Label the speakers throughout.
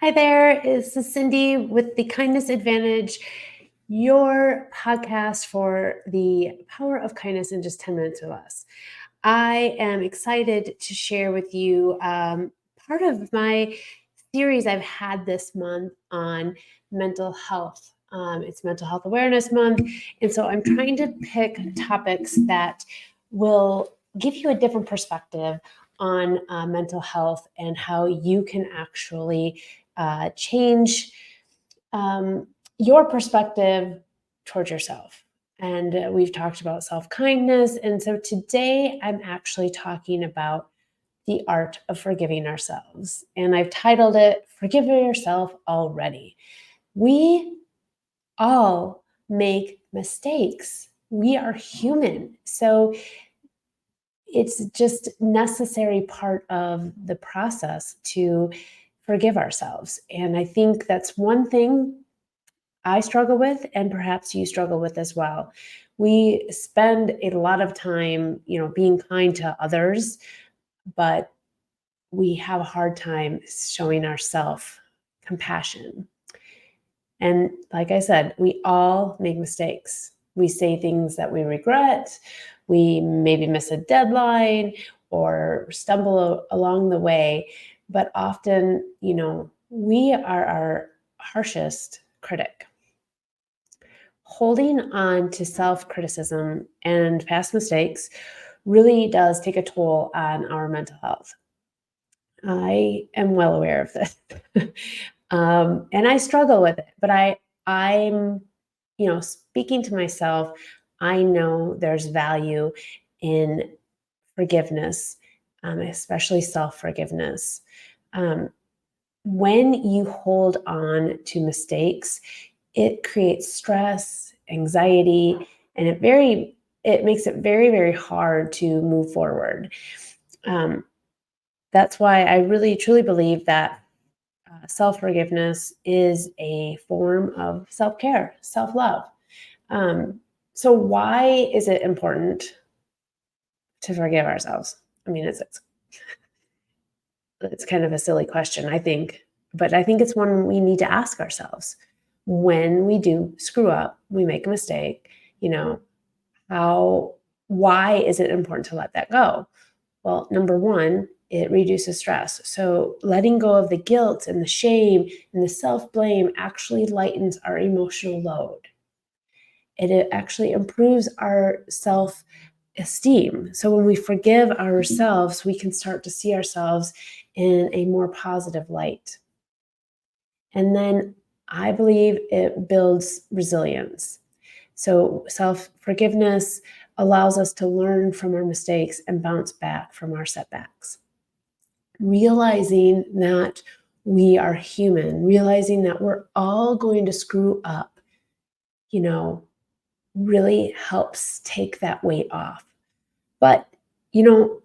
Speaker 1: Hi there, this is Cindy with the Kindness Advantage, your podcast for the power of kindness in just 10 minutes or less. I am excited to share with you part of my series I've had this month on mental health. It's Mental Health Awareness Month, and so I'm trying to pick topics that will give you a different perspective on mental health and how you can actually change your perspective towards yourself. And we've talked about self kindness. And so today I'm actually talking about the art of forgiving ourselves. And I've titled it Forgive Yourself Already. We all make mistakes. We are human. So it's just necessary part of the process to forgive ourselves. And I think that's one thing I struggle with, and perhaps you struggle with as well. We spend a lot of time, being kind to others, but we have a hard time showing ourselves compassion. And like I said, we all make mistakes. We say things that we regret. We maybe miss a deadline or stumble along the way. But often, we are our harshest critic. Holding on to self criticism and past mistakes really does take a toll on our mental health. I am well aware of this. And I struggle with it, but I'm, speaking to myself, I know there's value in forgiveness, especially self forgiveness. Um, when you hold on to mistakes, it creates stress, anxiety, and it makes it very, very hard to move forward. Um, that's why I really truly believe that self forgiveness is a form of self care, self love. Um, so, why is it important to forgive ourselves? I mean, it's kind of a silly question, I think, but I think it's one we need to ask ourselves. When we do screw up, we make a mistake, you know, how why is it important to let that go? Well, number one, it reduces stress. So letting go of the guilt and the shame and the self-blame actually lightens our emotional load. It actually improves our self-esteem. So when we forgive ourselves, we can start to see ourselves in a more positive light. And then I believe it builds resilience. So self forgiveness allows us to learn from our mistakes and bounce back from our setbacks. Realizing that we are human, realizing that we're all going to screw up, you know, really helps take that weight off. But, you know,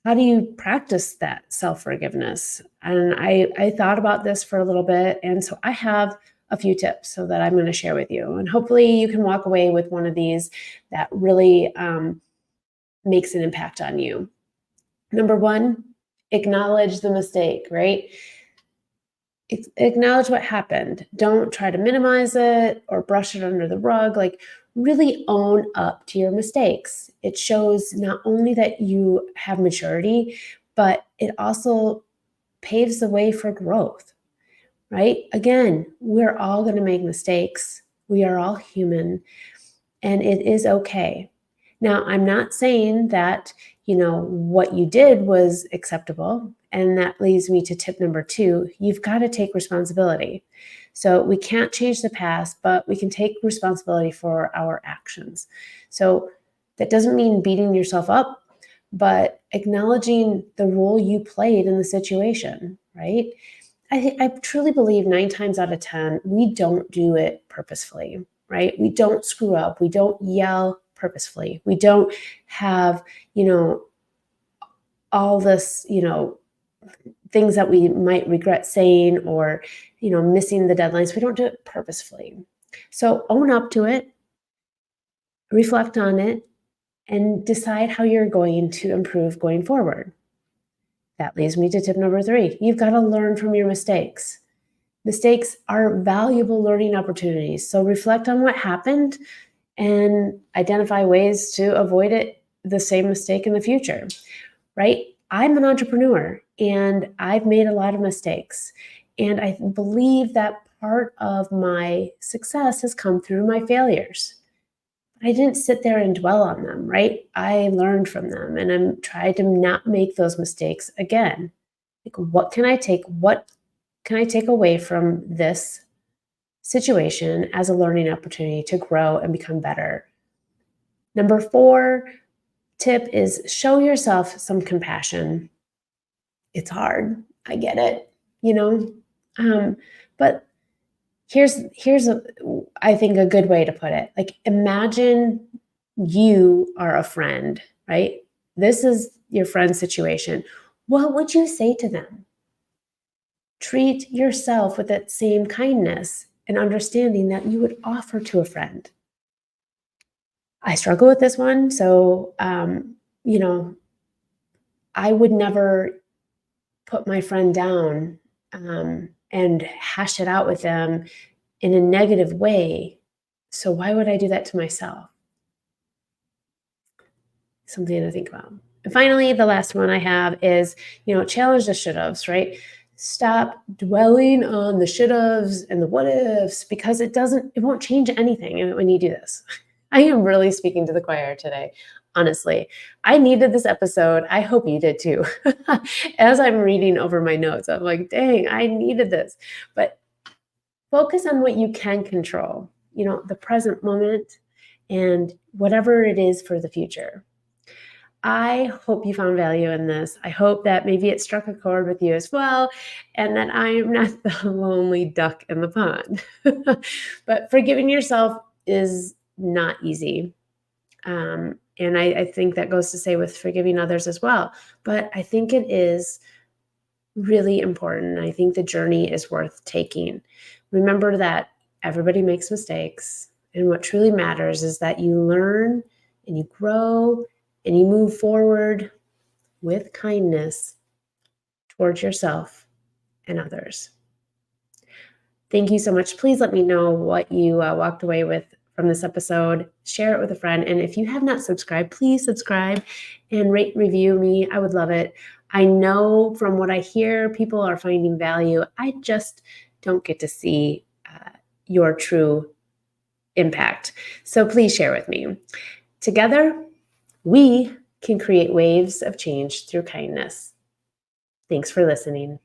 Speaker 1: how do you practice that self forgiveness? And I thought about this for a little bit. And so I have a few tips so that I'm going to share with you. And hopefully you can walk away with one of these that really makes an impact on you. Number one, acknowledge the mistake, right? Acknowledge what happened. Don't try to minimize it or brush it under the rug. Like, really own up to your mistakes. It shows not only that you have maturity, but it also paves the way for growth, right? Again, we're all going to make mistakes. We are all human, and it is okay. Now, I'm not saying that, what you did was acceptable. And that leads me to tip number two. You've got to take responsibility. So we can't change the past, but we can take responsibility for our actions. So that doesn't mean beating yourself up, but acknowledging the role you played in the situation, right? I truly believe 9 times out of 10, we don't do it purposefully, right? We don't screw up. We don't yell purposefully. We don't have, all this, things that we might regret saying or, missing the deadlines. We don't do it purposefully. So own up to it, reflect on it, and decide how you're going to improve going forward. That leads me to tip number three. You've got to learn from your mistakes. Mistakes are valuable learning opportunities. So reflect on what happened and identify ways to avoid the same mistake in the future, right? I'm an entrepreneur and I've made a lot of mistakes. And I believe that part of my success has come through my failures. I didn't sit there and dwell on them, right? I learned from them and I'm trying to not make those mistakes again. Like, what can I take? What can I take away from this situation as a learning opportunity to grow and become better? Number 4 tip is show yourself some compassion. It's hard. I get it, you know. But here's I think a good way to put it. Like, imagine you are a friend, right? This is your friend's situation. What would you say to them? Treat yourself with that same kindness and understanding that you would offer to a friend. I struggle with this one, so you know, I would never put my friend down and hash it out with them in a negative way. So why would I do that to myself? Something to think about. And finally, the last one I have is, challenge the should haves, right? Stop dwelling on the should haves and the what ifs because it won't change anything when you do this. I am really speaking to the choir today. Honestly, I needed this episode. I hope you did too. As I'm reading over my notes, I'm like, dang, I needed this. But focus on what you can control, the present moment and whatever it is for the future. I hope you found value in this. I hope that maybe it struck a chord with you as well, and that I am not the lonely duck in the pond. But forgiving yourself is not easy. And I think that goes to say with forgiving others as well. But I think it is really important. I think the journey is worth taking. Remember that everybody makes mistakes. And what truly matters is that you learn and you grow and you move forward with kindness towards yourself and others. Thank you so much. Please let me know what you walked away with from this episode. Share it with a friend. And if you have not subscribed, please subscribe and rate and review me. I would love it. I know from what I hear, people are finding value. I just don't get to see your true impact. So please share with me. Together, we can create waves of change through kindness. Thanks for listening.